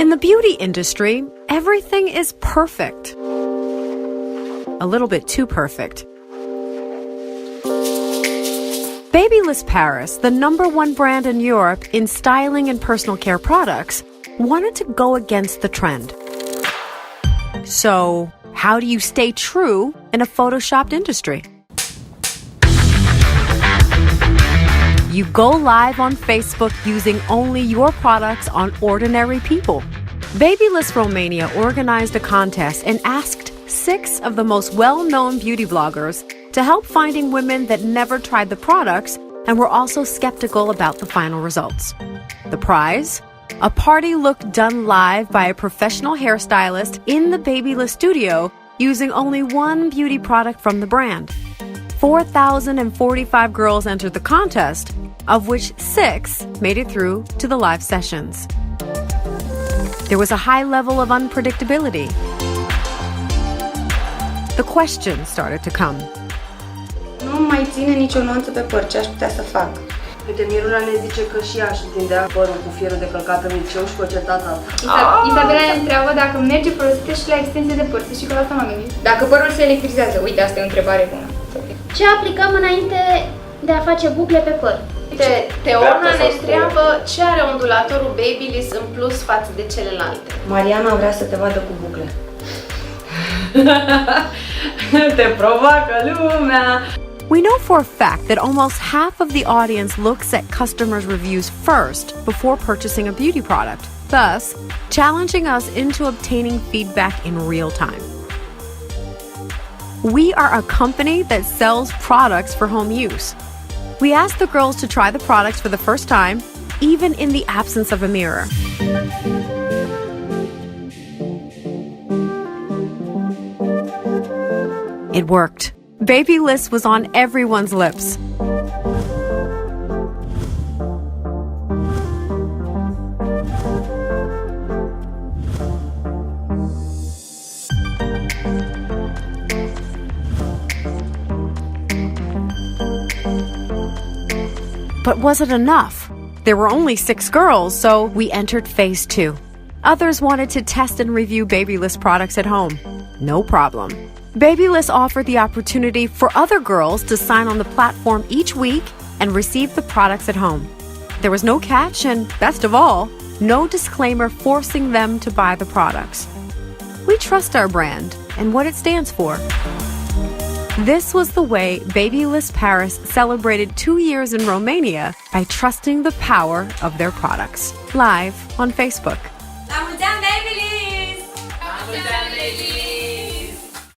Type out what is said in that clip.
In the beauty industry, everything is perfect. A little bit too perfect. BaByliss Paris, the #1 brand in Europe in styling and personal care products, wanted to go against the trend. So, how do you stay true in a photoshopped industry? You go live on Facebook using only your products on ordinary people. BaByliss Romania organized a contest and asked 6 of the most well-known beauty bloggers to help finding women that never tried the products and were also skeptical about the final results. The prize? A party look done live by a professional hairstylist in the BaByliss studio using only one beauty product from the brand. 4,045 girls entered the contest, of which 6 made it through to the live sessions. There was a high level of unpredictability. The questions started to come. Nu mai ține nicio nuanță pe păr, ce aș putea să fac? Uite, Miruna ne zice că și ea își tindea părul cu fierul de călcat în liceu și cu o certată. Isabela ne întreabă dacă merge folosită și la extensie de păr, și că la asta m-am gândit. Dacă părul se electrizează, uite, asta e o întrebare bună. Ce aplicăm înainte de a face bucle pe păr? Uite, Teona ne întreabă ce are ondulatorul BaByliss în plus față de celelalte. Mariana vrea să te vadă cu bucle. Te provoacă lumea! We know for a fact that almost half of the audience looks at customers' reviews first before purchasing a beauty product, thus challenging us into obtaining feedback in real time. We are a company that sells products for home use. We asked the girls to try the products for the first time, even in the absence of a mirror. It worked. BaByliss was on everyone's lips. But was it enough? There were only 6 girls, so we entered phase 2. Others wanted to test and review BaByliss products at home. No problem. BaByliss offered the opportunity for other girls to sign on the platform each week and receive the products at home. There was no catch and, best of all, no disclaimer forcing them to buy the products. We trust our brand and what it stands for. This was the way BaByliss Paris celebrated 2 years in Romania by trusting the power of their products. Live on Facebook. La mulți ani, BaByliss! La mulți ani, BaByliss!